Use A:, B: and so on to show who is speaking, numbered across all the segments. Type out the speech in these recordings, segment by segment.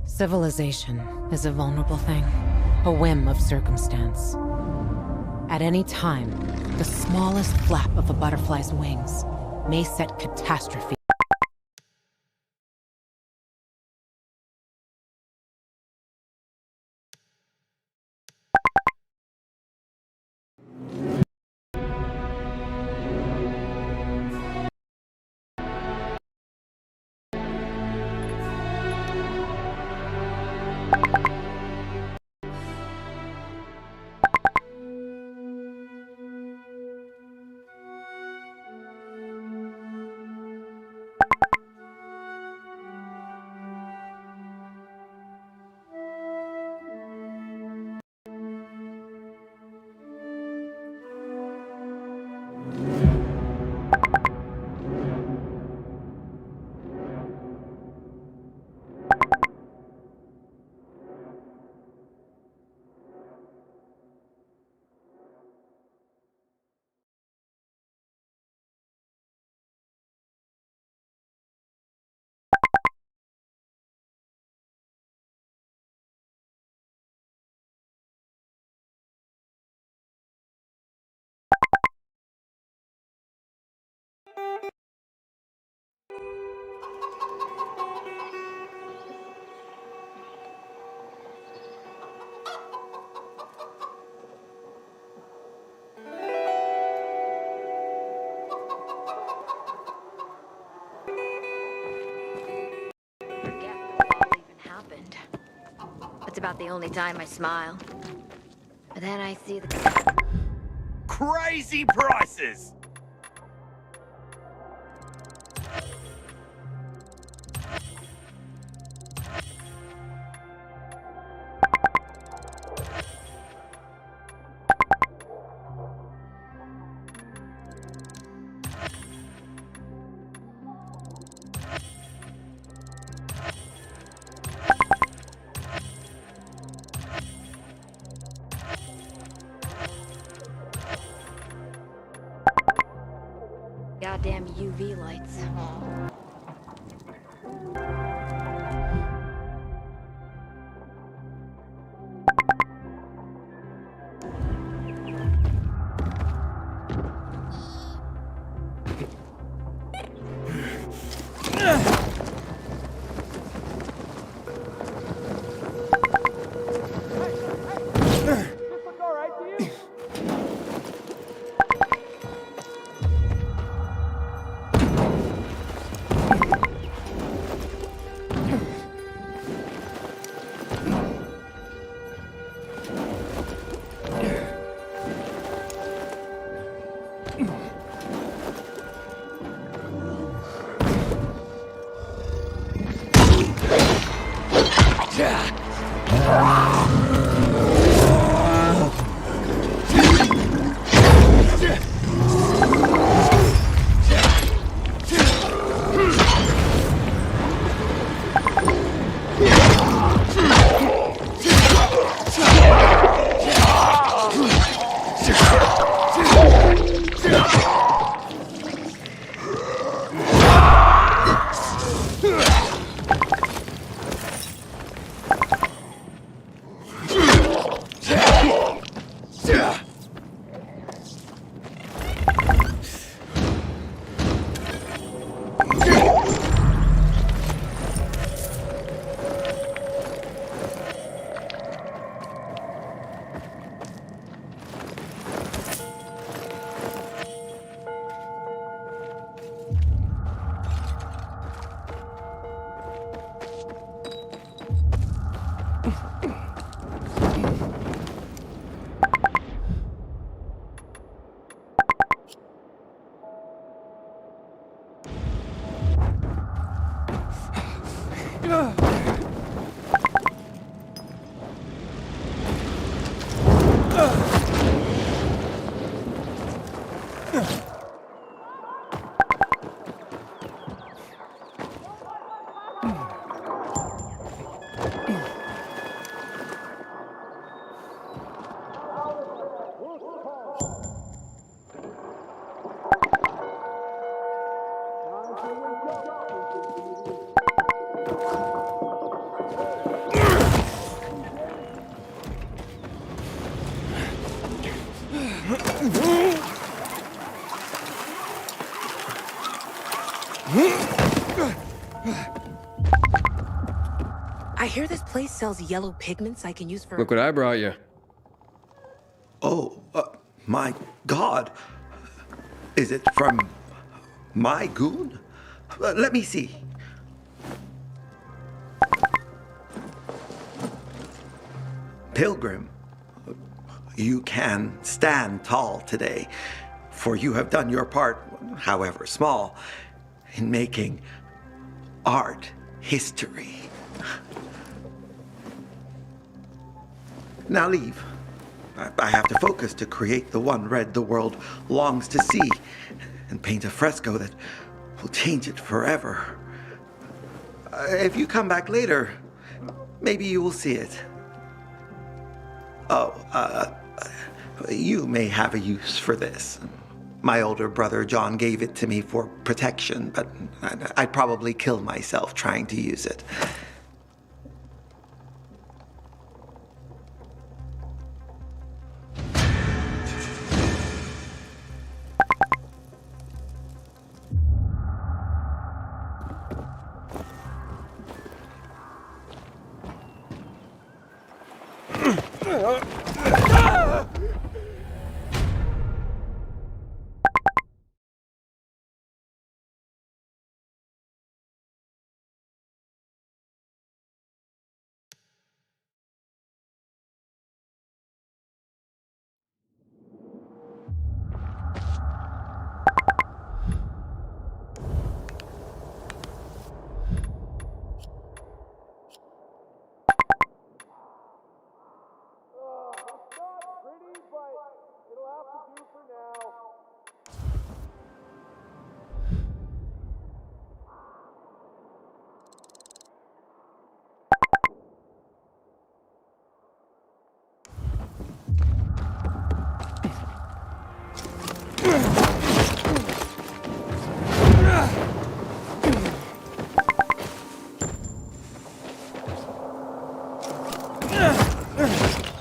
A: Civilization is a vulnerable thing, a whim of circumstance. At any time, the smallest flap of a butterfly's wings may set catastrophe.
B: It's about the only time I smile. But then I see the...
C: Crazy prices!
B: Goddamn UV lights.
D: I hear this place sells yellow pigments I can use for...
E: Look what I brought you.
F: Oh, my God. Is it from my goon? Let me see. Pilgrim, you can stand tall today, for you have done your part, however small, in making art history. Now leave. I have to focus to create the one red the world longs to see, and paint a fresco that will change it forever. If you come back later, maybe you will see it. Oh, you may have a use for this. My older brother John gave it to me for protection, but I'd probably kill myself trying to use it.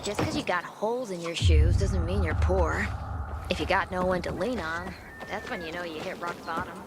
B: Just because you got holes in your shoes doesn't mean you're poor. If you got no one to lean on, that's when you know you hit rock bottom.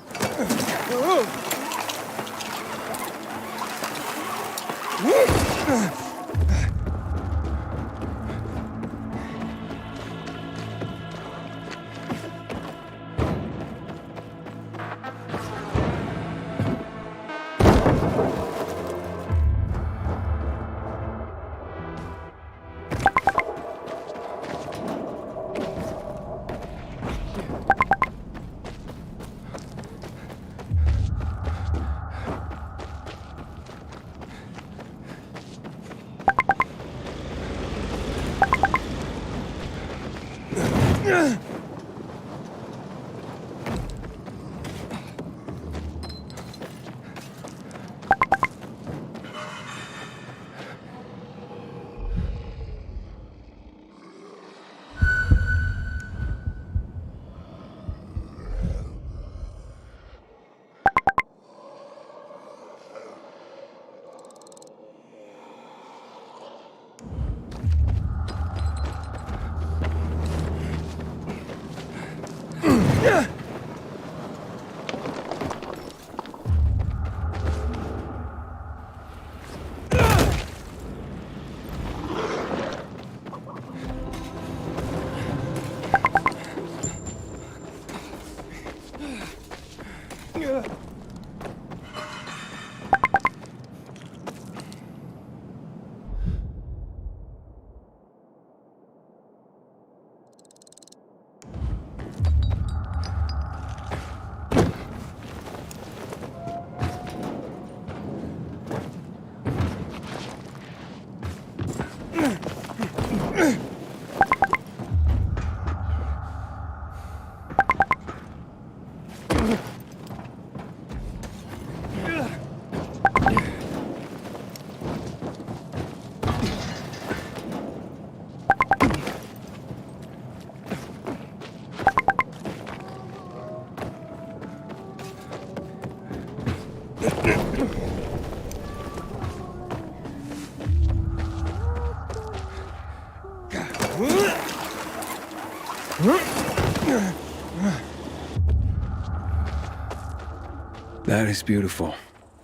E: That is beautiful.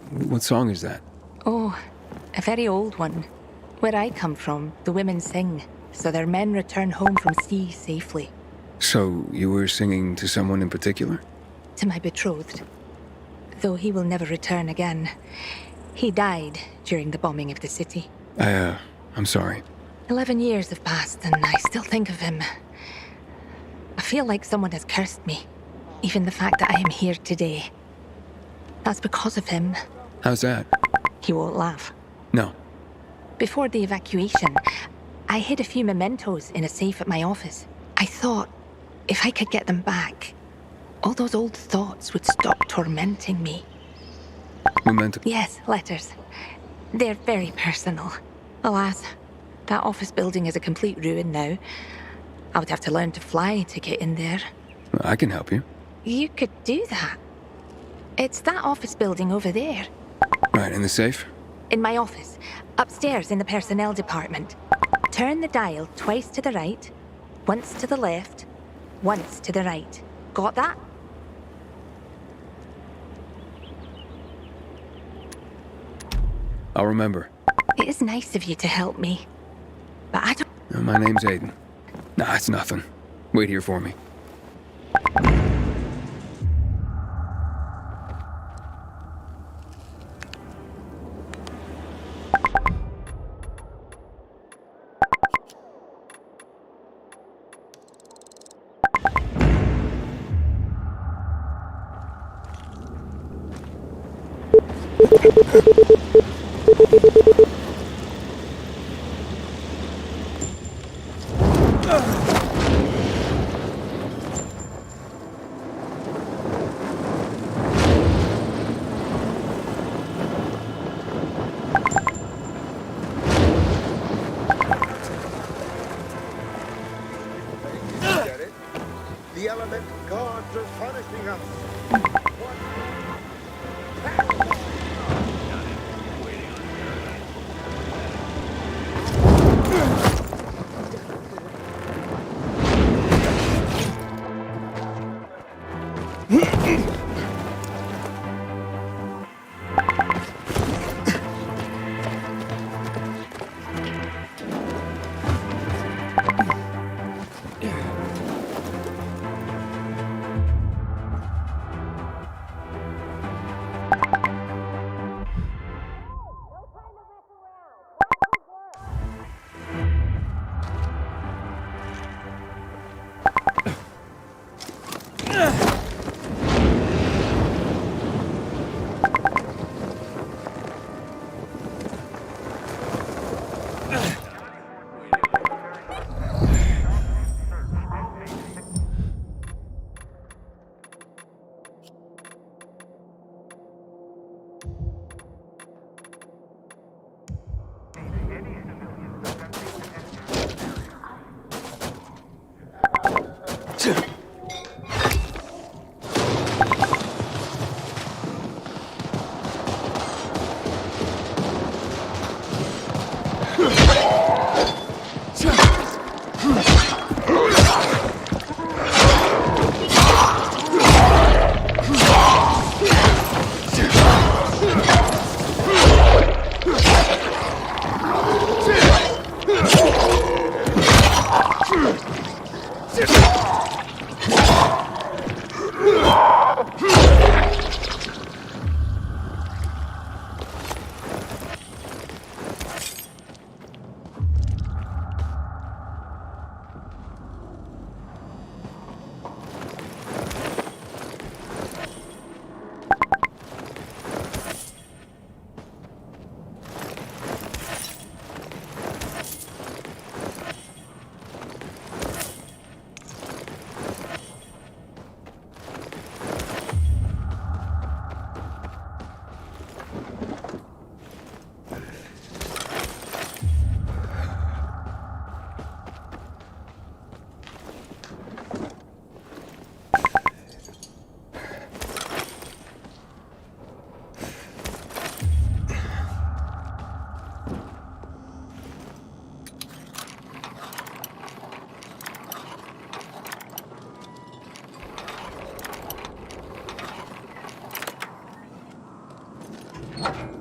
E: What song is that?
D: Oh, A very old one. Where I come from, the women sing, so their men return home from sea safely.
E: So, you were singing to someone in particular?
D: To my betrothed. Though he will never return again. He died during the bombing of the city.
E: I'm sorry.
D: 11 years have passed, and I still think of him. I feel like someone has cursed me. Even the fact that I am here today. That's because of him.
E: How's that?
D: He won't laugh.
E: No.
D: Before the evacuation, I hid a few mementos in a safe at my office. I thought, if I could get them back, all those old thoughts would stop tormenting me.
E: Memento?
D: Yes, letters. They're very personal. Alas, that office building is a complete ruin now. I would have to learn to fly to get in there.
E: I can help you.
D: You could do that. It's that office building over there.
E: Right, in the safe?
D: In my office. Upstairs in the personnel department. Turn the dial twice to the right, once to the left, once to the right. Got that?
E: I'll remember.
D: It is nice of you to help me. But I don't...
E: My name's Aiden. Nah, it's nothing. Wait here for me.
G: The elemental gods are punishing us.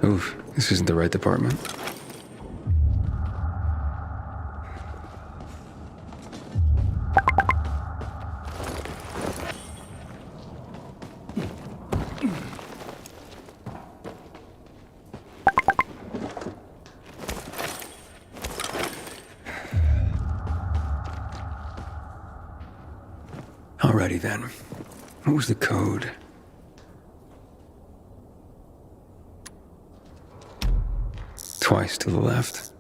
E: Oof, this isn't the right department. Alrighty then. What was the code? Twice to the left.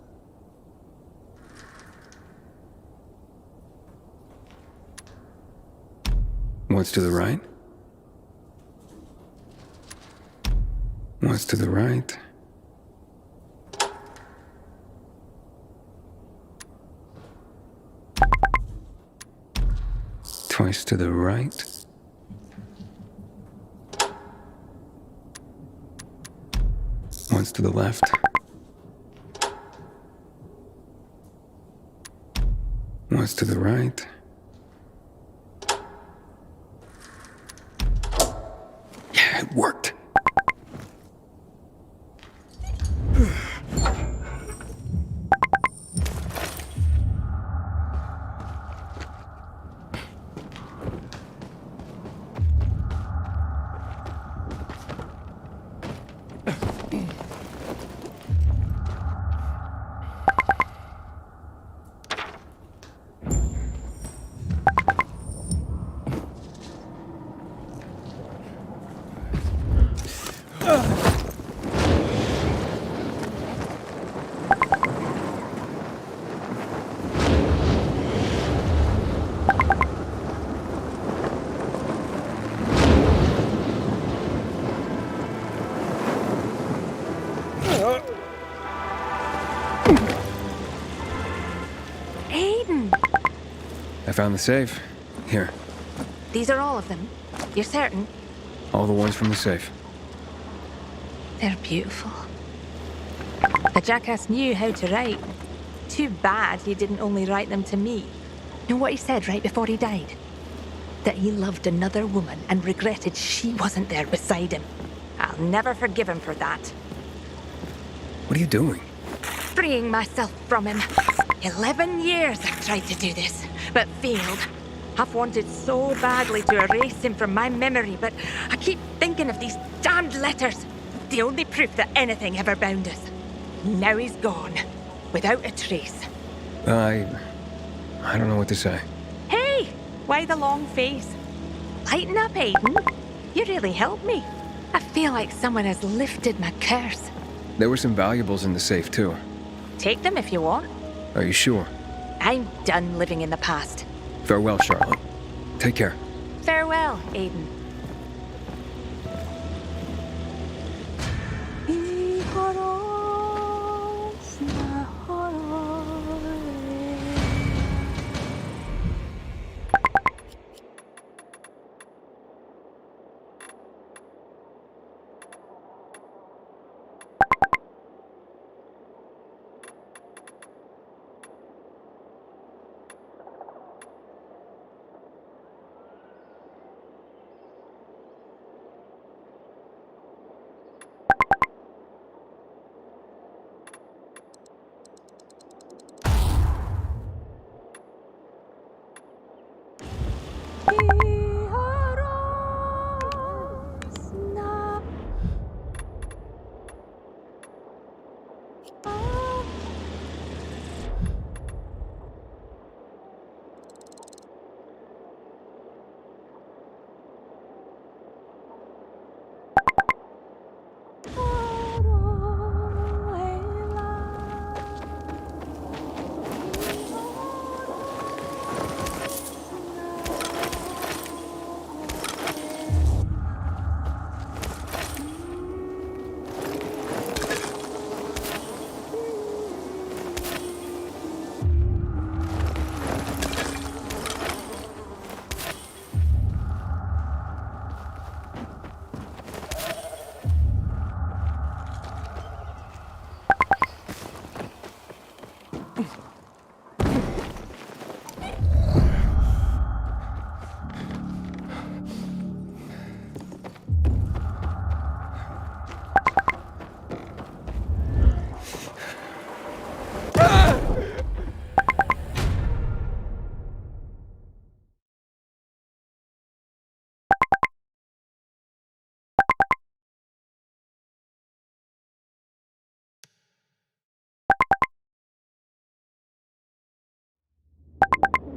E: Once to the right. Once to the right. Twice to the right. Once to the left. Once to the right. Yeah, it worked.
D: Aiden!
E: I found the safe. Here.
D: These are all of them? You're certain?
E: All the ones from the safe.
D: They're beautiful. The jackass knew how to write. Too bad he didn't only write them to me. Know what he said right before he died? That he loved another woman and regretted she wasn't there beside him. I'll never forgive him for that.
E: What are you doing?
D: Freeing myself from him. 11 years I've tried to do this, but failed. I've wanted so badly to erase him from my memory, but I keep thinking of these damned letters. The only proof that anything ever bound us. Now he's gone, without a trace.
E: I don't know what to say.
D: Hey! Why the long face? Lighten up, Aiden. You really helped me. I feel like someone has lifted my curse.
E: There were some valuables in the safe, too.
D: Take them if you want.
E: Are you sure?
D: I'm done living in the past.
E: Farewell, Charlotte. Take care.
D: Farewell, Aiden.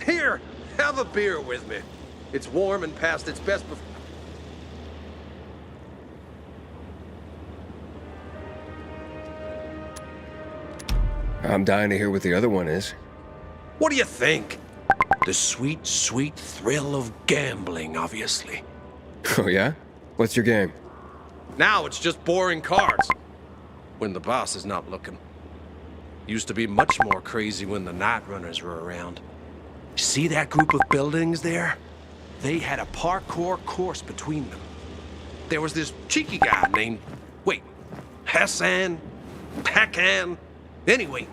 G: Here, have a beer with me.
H: It's warm and past its best before.
E: I'm dying to hear what the other one is.
H: What do you think? The sweet, sweet thrill of gambling, obviously.
E: Oh, yeah? What's your game?
H: Now it's just boring cards. When the boss is not looking. Used to be much more crazy when the night runners were around. See that group of buildings there? They had a parkour course between them. There was this cheeky guy named, Hassan? Pakan? Anyway,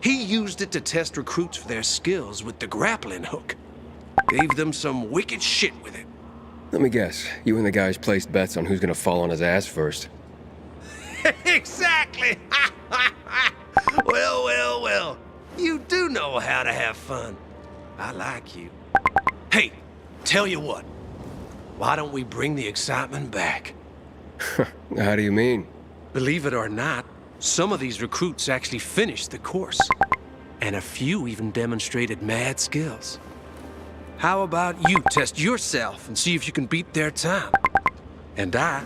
H: he used it to test recruits for their skills with the grappling hook. Gave them some wicked shit with it.
E: Let me guess. You and the guys placed bets on who's gonna fall on his ass first.
H: Exactly! Well. You do know how to have fun. I like you. Hey, tell you what. Why don't we bring the excitement back?
E: How do you mean?
H: Believe it or not, some of these recruits actually finished the course. And a few even demonstrated mad skills. How about you test yourself and see if you can beat their time? And I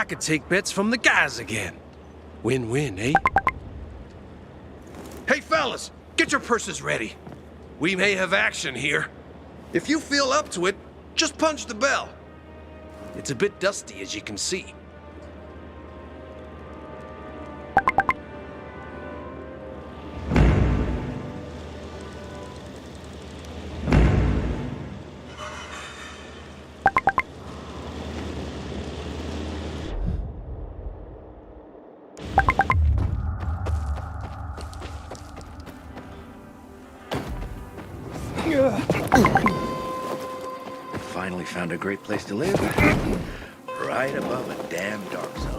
H: could take bets from the guys again. Win-win, eh? Hey, fellas, get your purses ready. We may have action here. If you feel up to it, just punch the bell. It's a bit dusty, as you can see.
C: Finally found a great place to live. Right above a damn dark zone.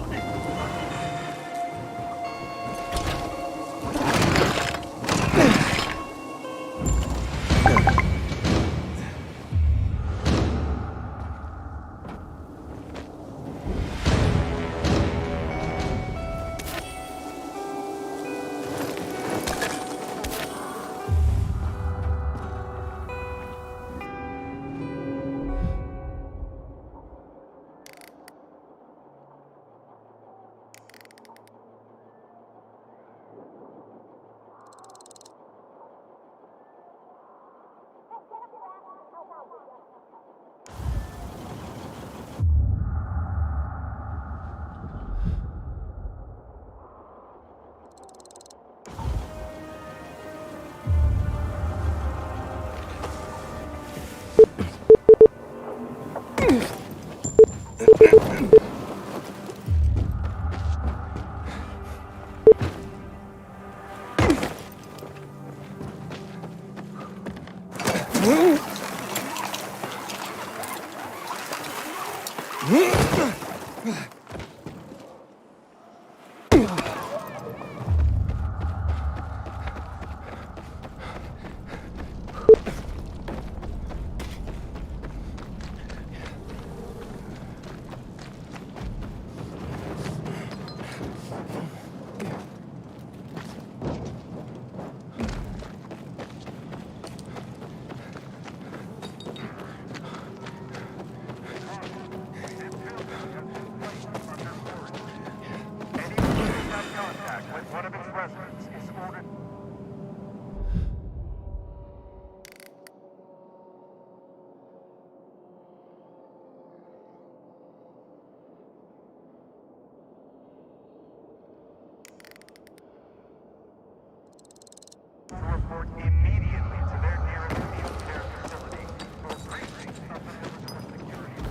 I: Report immediately to their nearest field care facility for briefing of the visitor security.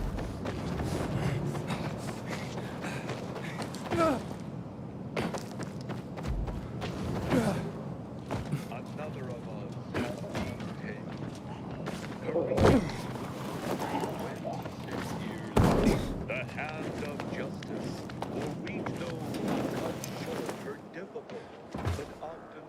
I: Another of us has been taken. The hand of justice will reach those who cut short her difficult but often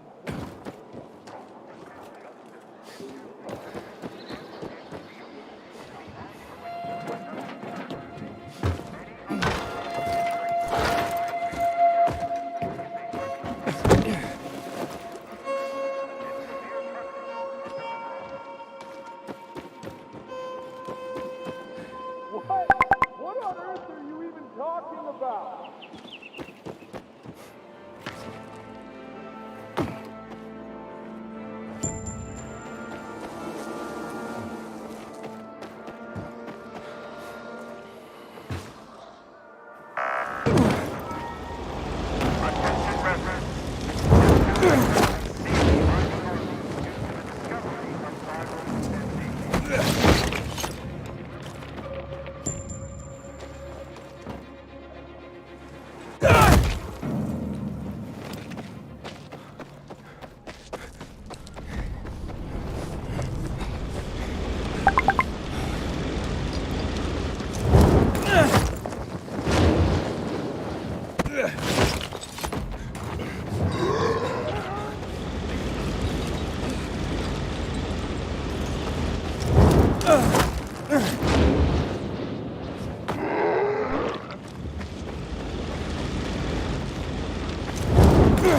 H: You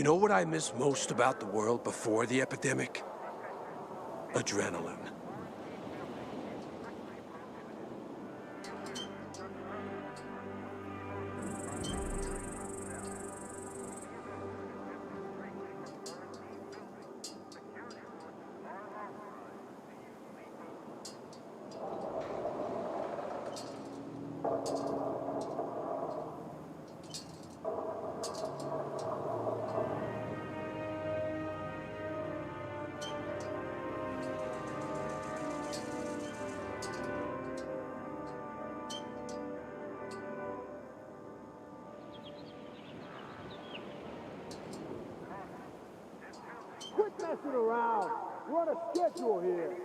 H: know what I miss most about the world before the epidemic? Adrenaline.
G: Quit messing around. We're on a schedule here.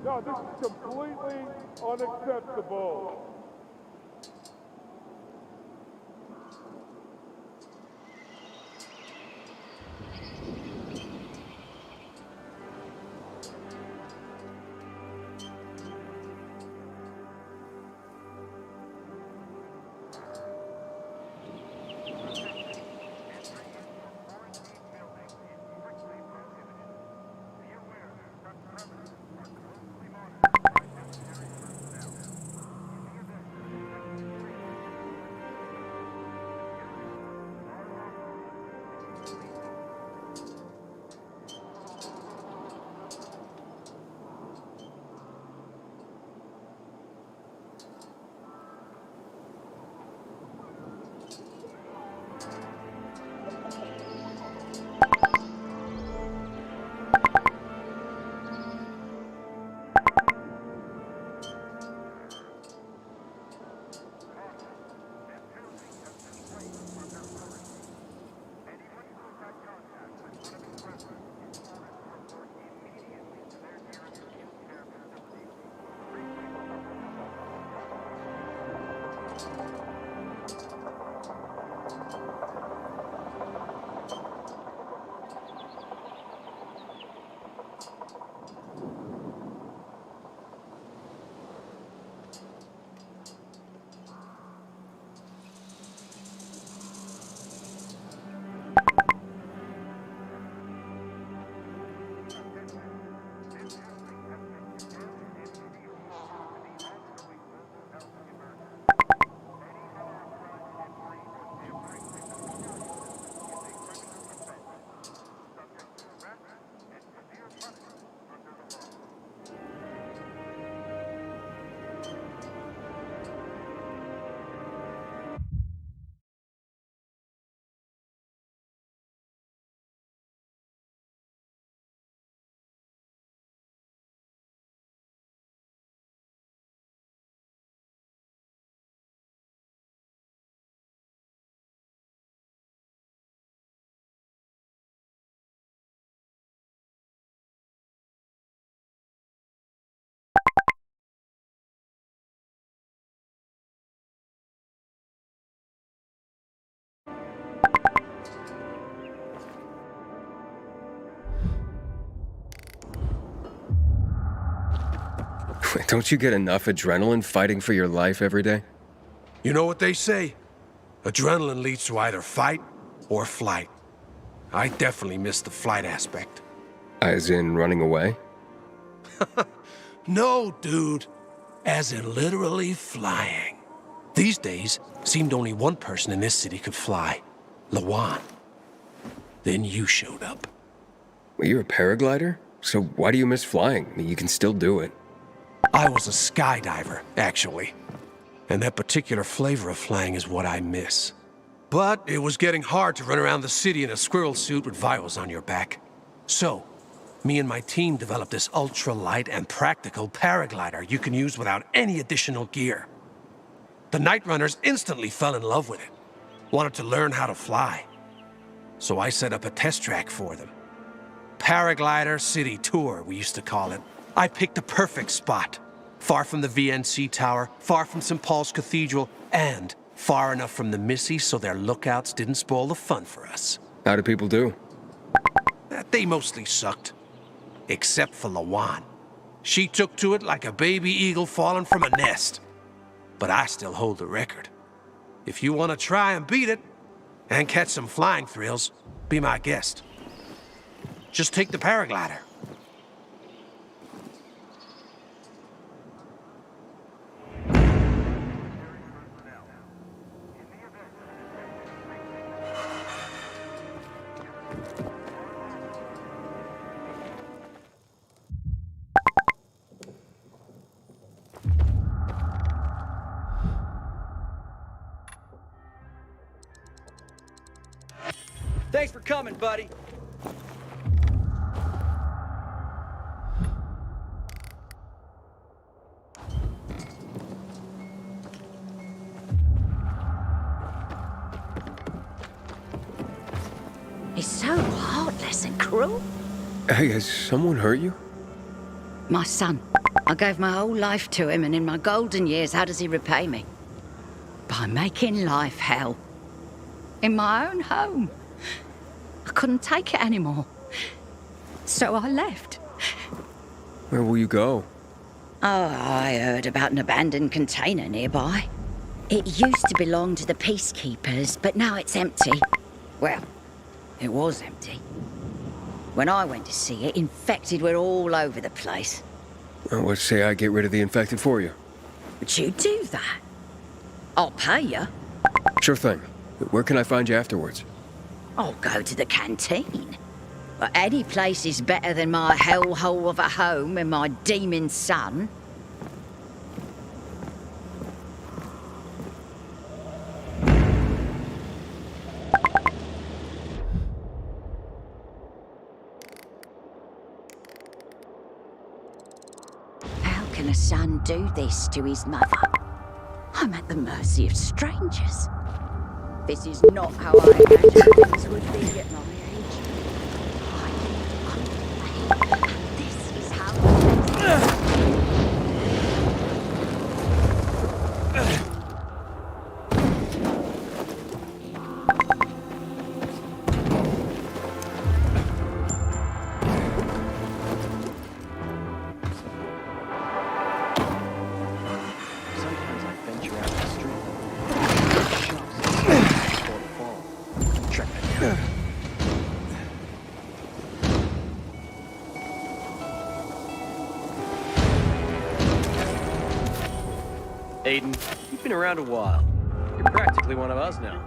G: No, this is completely unacceptable.
E: Don't you get enough adrenaline fighting for your life every day?
H: You know what they say? Adrenaline leads to either fight or flight. I definitely miss the flight aspect.
E: As in running away?
H: No, dude. As in literally flying. These days, seemed only one person in this city could fly. Lawan. Then you showed up.
E: Well, you're a paraglider? So why do you miss flying? I mean, you can still do it.
H: I was a skydiver, actually. And that particular flavor of flying is what I miss. But it was getting hard to run around the city in a squirrel suit with vials on your back. So, me and my team developed this ultra-light and practical paraglider you can use without any additional gear. The Night Runners instantly fell in love with it. Wanted to learn how to fly. So I set up a test track for them. Paraglider City Tour, we used to call it. I picked a perfect spot. Far from the VNC Tower, far from St. Paul's Cathedral, and far enough from the Missy so their lookouts didn't spoil the fun for us.
E: How do people do?
H: They mostly sucked. Except for Lawan. She took to it like a baby eagle falling from a nest. But I still hold the record. If you want to try and beat it, and catch some flying thrills, be my guest. Just take the paraglider.
J: Thanks for coming, buddy.
K: He's so heartless and cruel.
E: Hey, has someone hurt you?
K: My son. I gave my whole life to him, and in my golden years, how does he repay me? By making life hell. In my own home. I couldn't take it anymore. So I left.
E: Where will you go?
K: Oh, I heard about an abandoned container nearby. It used to belong to the peacekeepers, but now it's empty. Well, it was empty. When I went to see it, infected were all over the place.
E: Well, let's say I get rid of the infected for you.
K: Would you do that? I'll pay you.
E: Sure thing. Where can I find you afterwards?
K: I'll go to the canteen. But any place is better than my hellhole of a home and my demon son. How can a son do this to his mother? I'm at the mercy of strangers. This is not how I imagined things would be at my age. And this is how
J: Sometimes I venture out the street. Check that out. Aiden, you've been around a while. You're practically one of us now.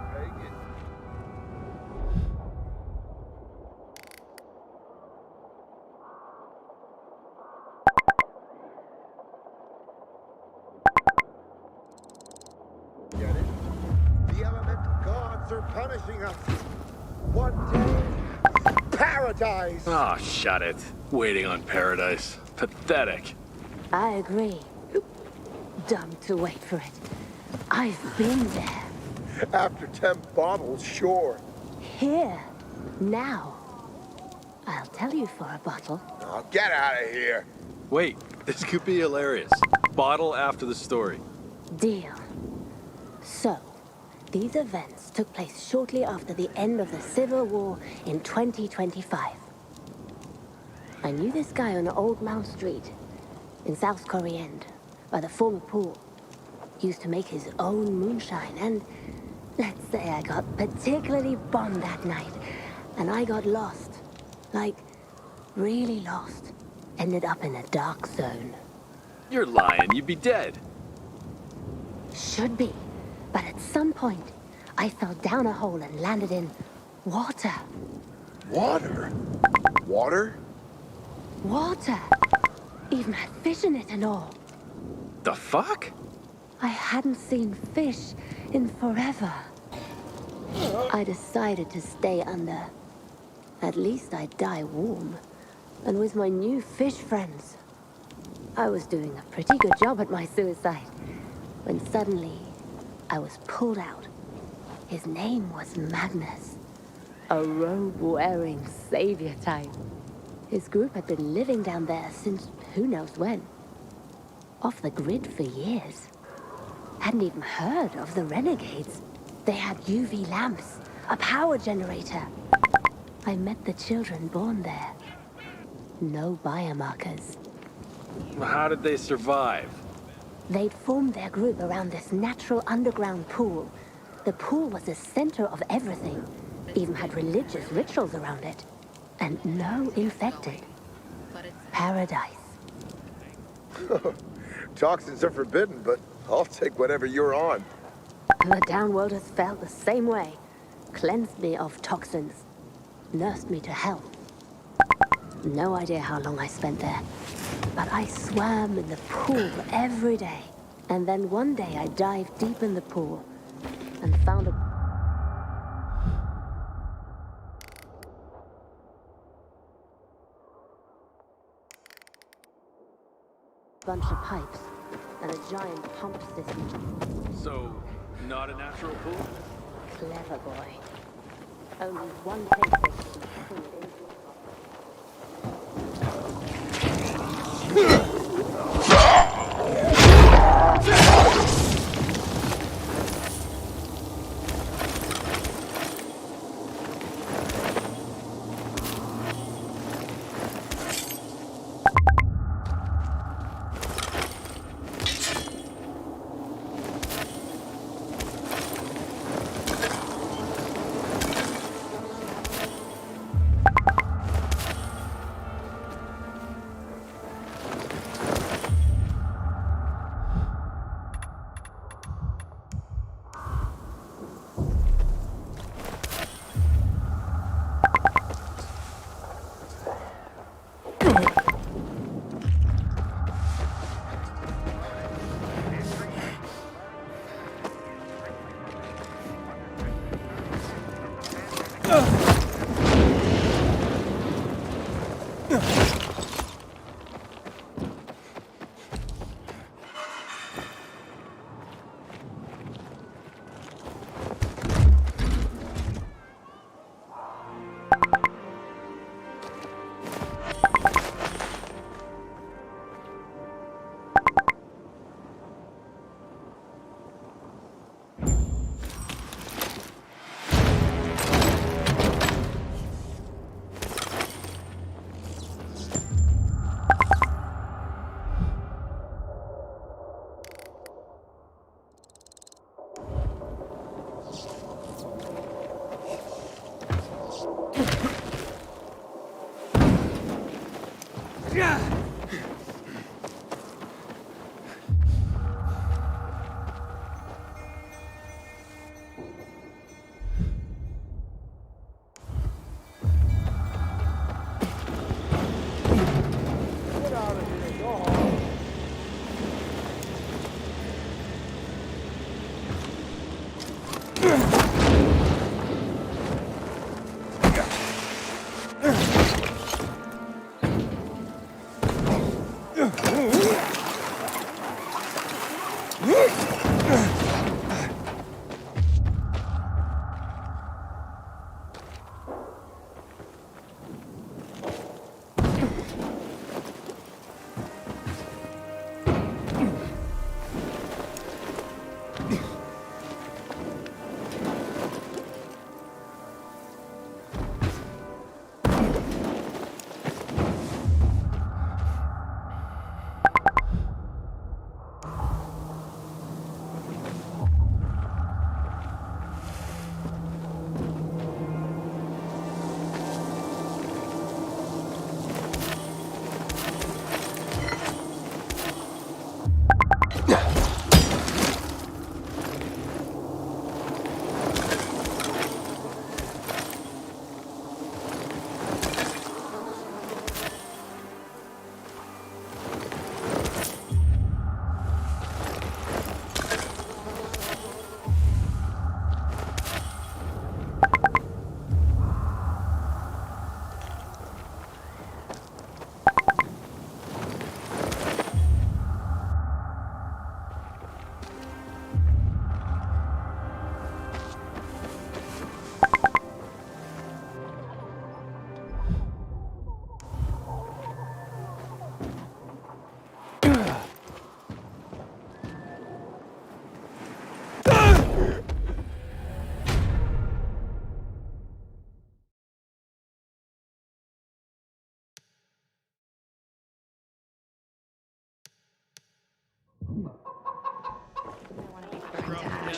G: Get it? The elemental gods are punishing us. One day, paradise.
L: Oh, shut it. Waiting on paradise. Pathetic.
M: I agree. Dumb to wait for it. I've been there.
G: After 10 bottles, sure.
M: Here. Now. I'll tell you for a bottle.
G: Oh, get out of here.
L: Wait, this could be hilarious. Bottle after the story.
M: Deal. So, these events took place shortly after the end of the Civil War in 2025. I knew this guy on Old Mouse Street. in South Korean, by the former pool. He used to make his own moonshine, and let's say I got particularly bombed that night, and I got lost. Like, really lost. Ended up in a dark zone.
L: You're lying. You'd be dead.
M: Should be. But at some point, I fell down a hole and landed in water.
G: Water? Water?
M: Water. Even had fish in it and all.
L: The fuck?
M: I hadn't seen fish in forever. I decided to stay under. At least I'd die warm. And with my new fish friends. I was doing a pretty good job at my suicide. When suddenly, I was pulled out. His name was Magnus. A robe-wearing savior type. His group had been living down there since who knows when. Off the grid for years. Hadn't even heard of the renegades. They had UV lamps, a power generator. I met the children born there. No biomarkers.
L: How did they survive?
M: They'd formed their group around this natural underground pool. The pool was the center of everything. Even had religious rituals around it. And no infected. Paradise.
G: Toxins are forbidden, but I'll take whatever you're on.
M: The downworlders felt the same way. Cleansed me of toxins. Nursed me to health. No idea how long I spent there. But I swam in the pool every day. And then one day I dived deep in the pool and found a bunch of pipes and a giant pump system.
L: So, not a natural pool?
M: Clever boy. Only one place they could put it into.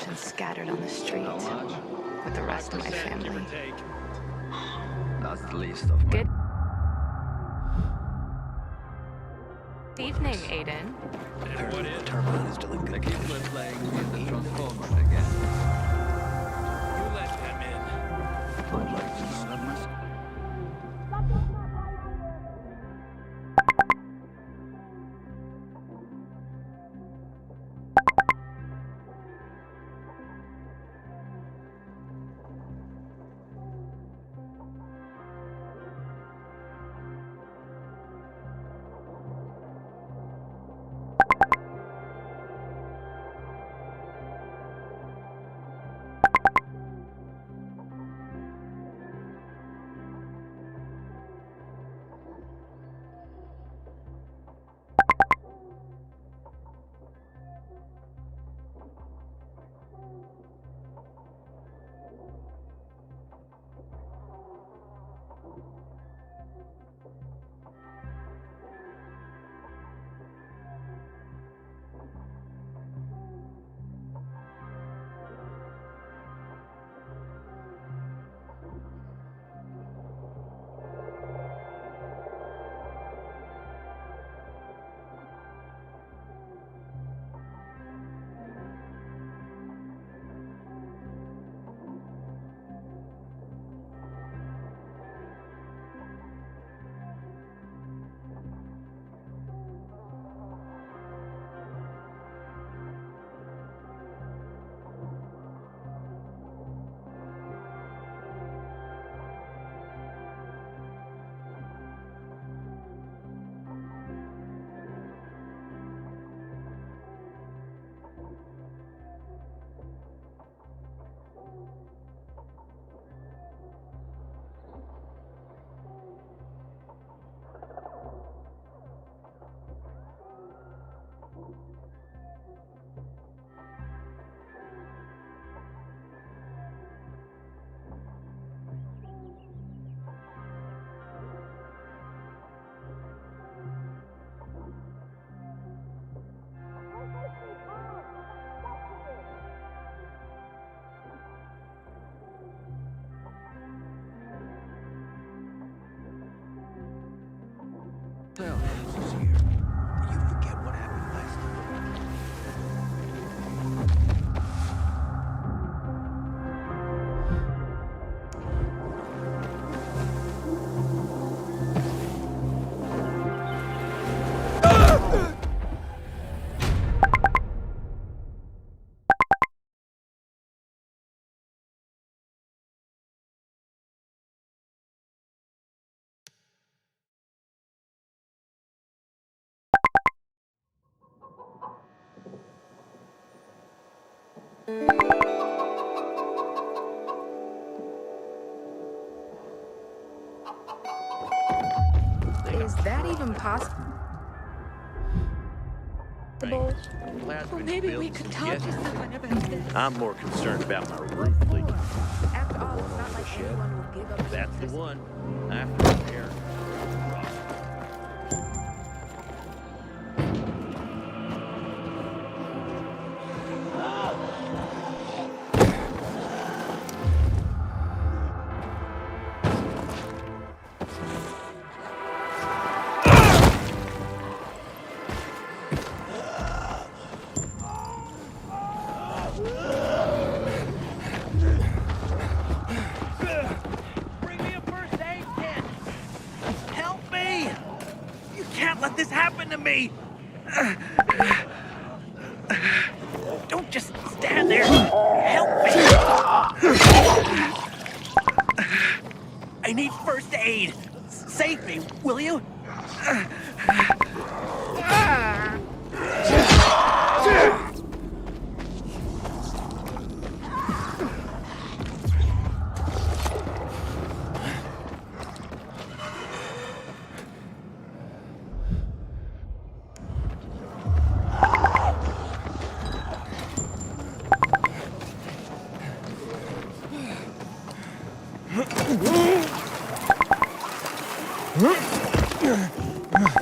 D: and scattered on the street with the rest of my family.
N: That's the least of my...
D: Good evening, Aiden.
N: Apparently the turbine is doing good. The kids were playing in the Transformers again.
H: You let them in.
N: I'd like to know that myself. This is here. You forget what happened last
D: Is that even possible? Well, maybe we could talk to someone about this.
L: I'm more concerned about my roof leak.
D: After all, it's not like anyone will give up.
L: That's the one. After repair.
F: This happened to me! Don't just stand there! Help me! I need first aid! Save me, will you?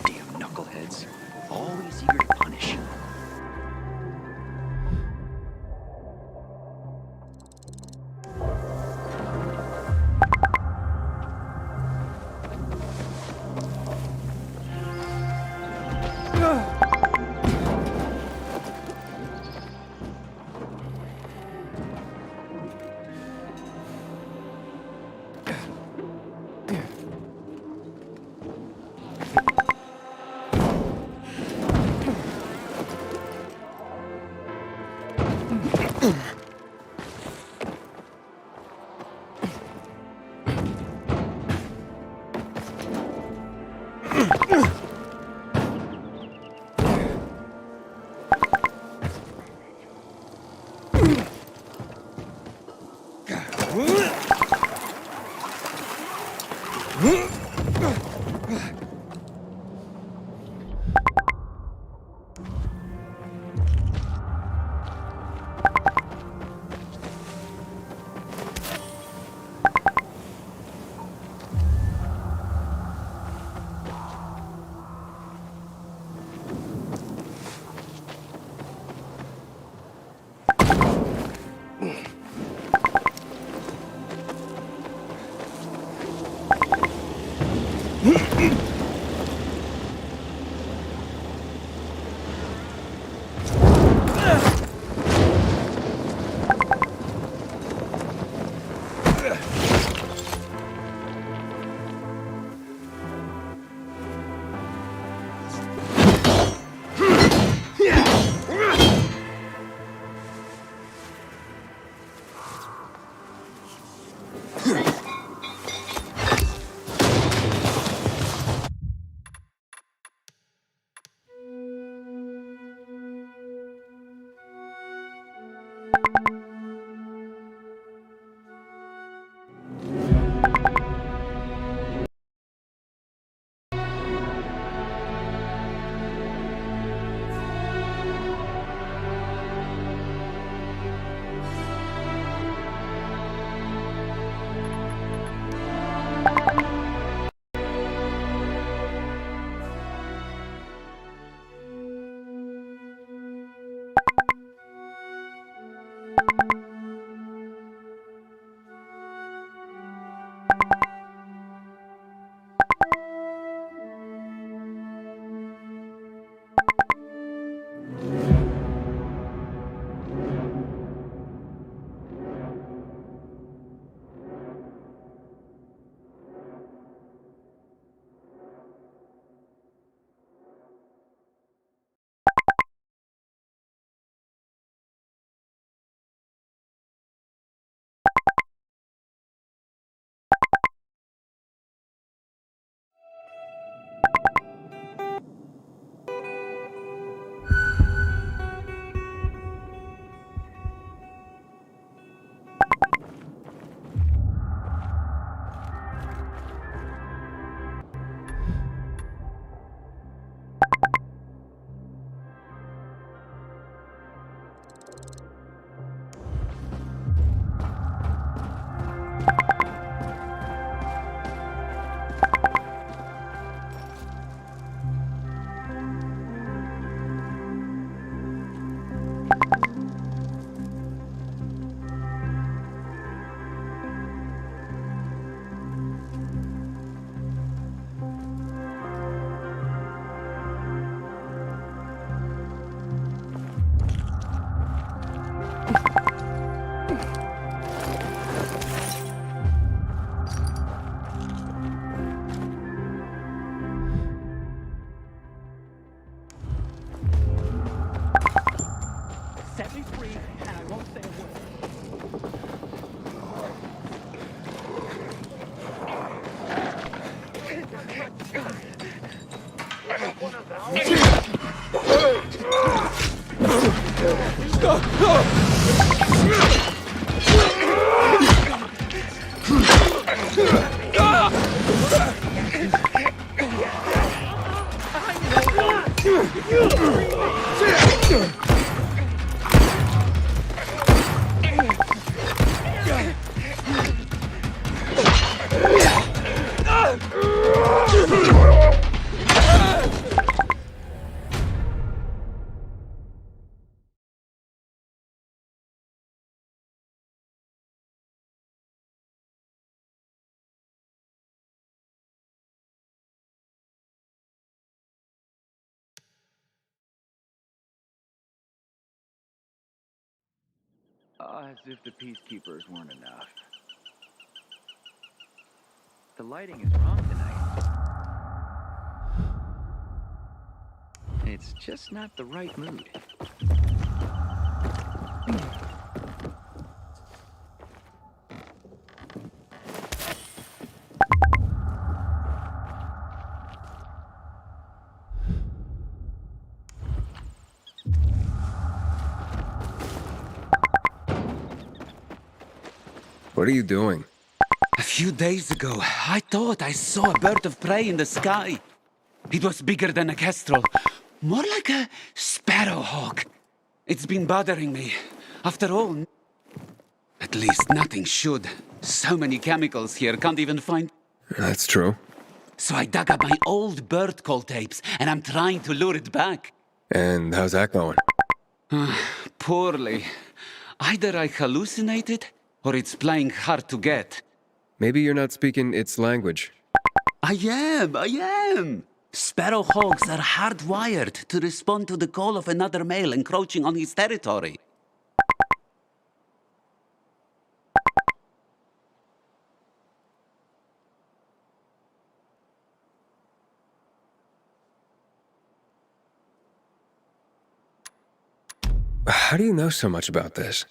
N: Damn knuckleheads. Always eager to punish. As if the peacekeepers weren't enough. The lighting is wrong tonight. It's just not the right mood.
E: What are you doing?
O: A few days ago, I thought I saw a bird of prey in the sky. It was bigger than a kestrel, more like a sparrowhawk. It's been bothering me. After all, at least nothing should. So many chemicals here, can't even find...
E: That's true.
O: So I dug up my old bird call tapes, and I'm trying to lure it back.
E: And how's that going?
O: Poorly. Either I hallucinated, or it's playing hard to get.
E: Maybe you're not speaking its language.
O: I am! Sparrowhawks are hardwired to respond to the call of another male encroaching on his territory.
E: How do you know so much about this?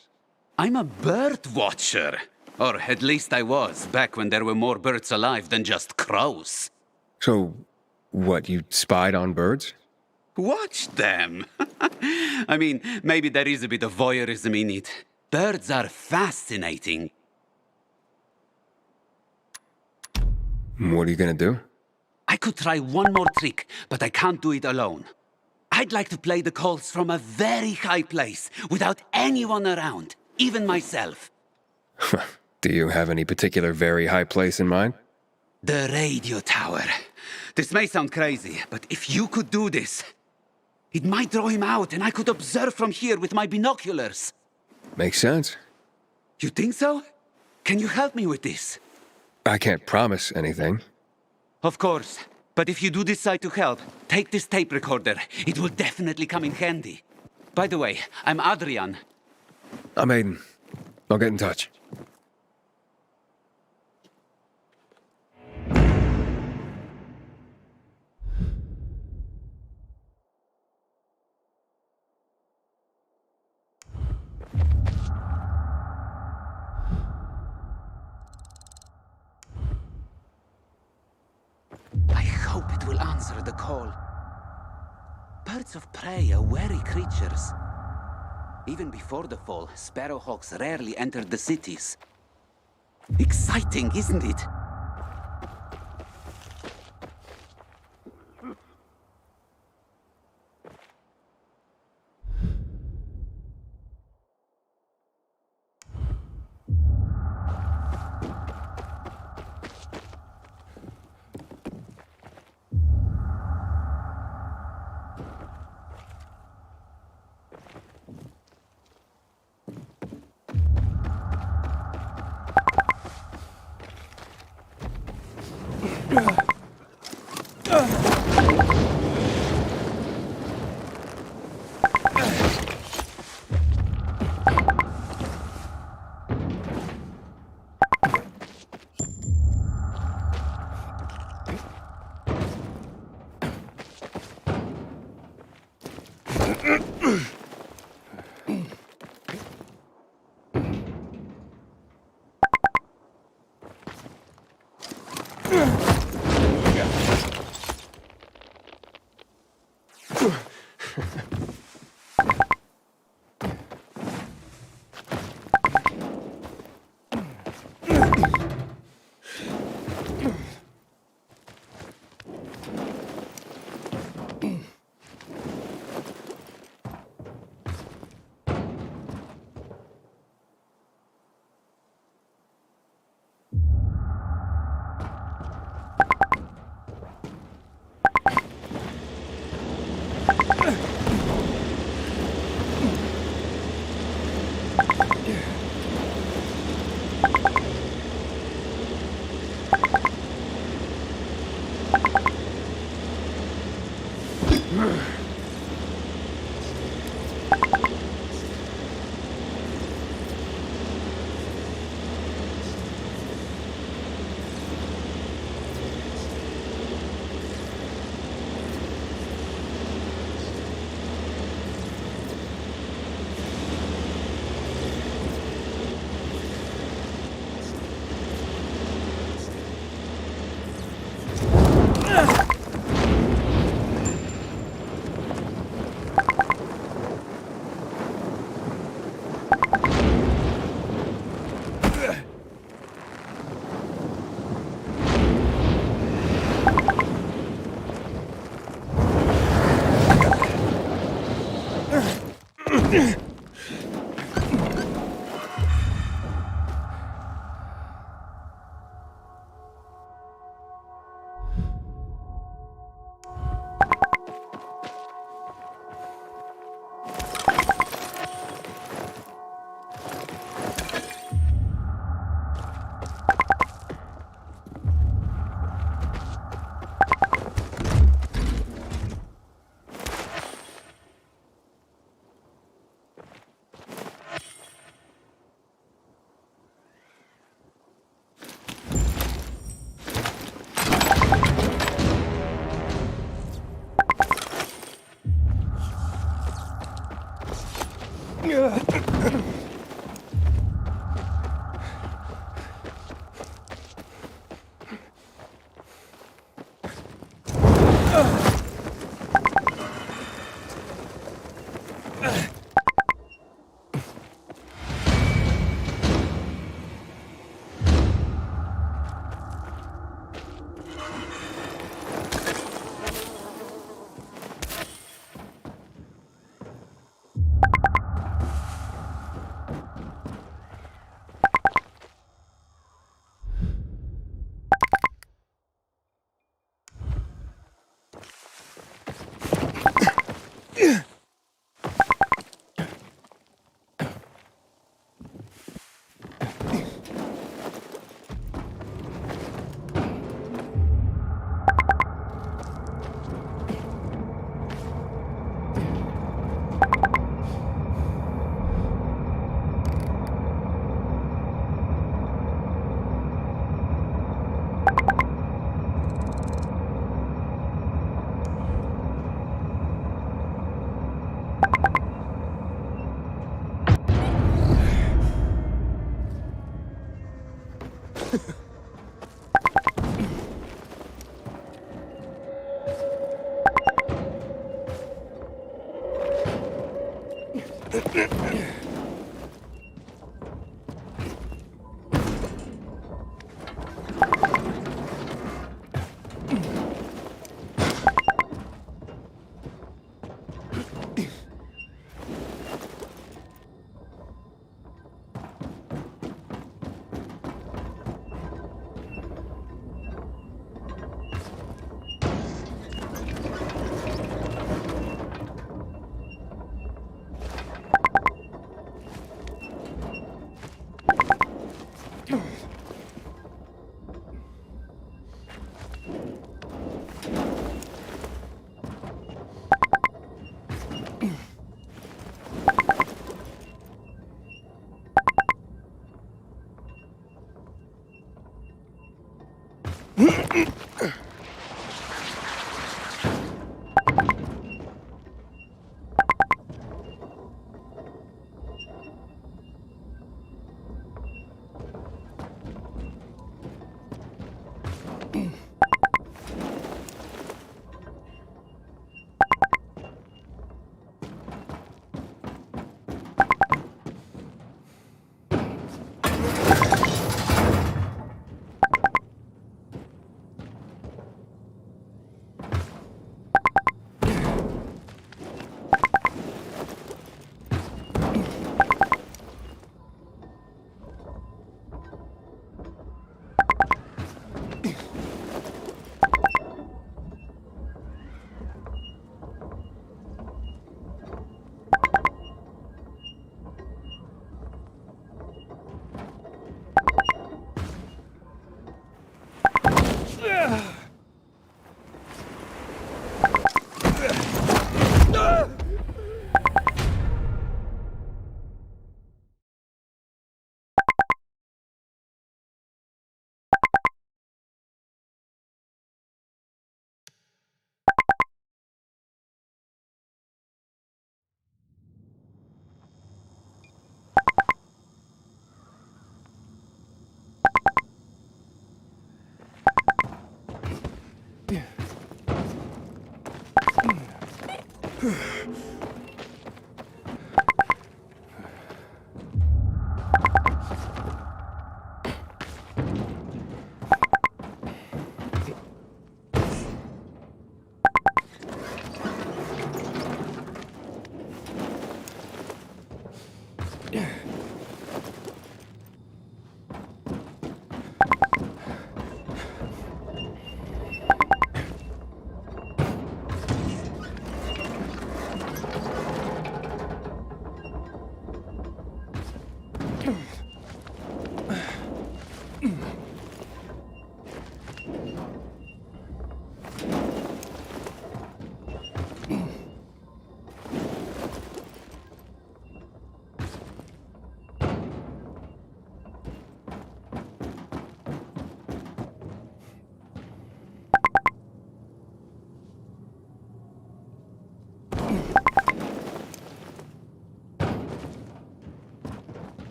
O: I'm a bird watcher. Or at least I was, back when there were more birds alive than just crows.
E: So, what, you spied on birds?
O: Watch them! I mean, maybe there is a bit of voyeurism in it. Birds are fascinating.
E: What are you gonna do?
O: I could try one more trick, but I can't do it alone. I'd like to play the calls from a very high place, without anyone around, even myself.
E: Do you have any particular very high place in mind?
O: The radio tower. This may sound crazy, but if you could do this, it might draw him out and I could observe from here with my binoculars.
E: Makes sense.
O: You think so? Can you help me with this?
E: I can't promise anything.
O: Of course. But if you do decide to help, take this tape recorder. It will definitely come in handy. By the way, I'm Adrian.
E: I'm Aiden. I'll get in touch.
O: I hope it will answer the call. Birds of prey are wary creatures. Even before the fall, sparrowhawks rarely entered the cities. Exciting, isn't it?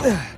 P: Ugh.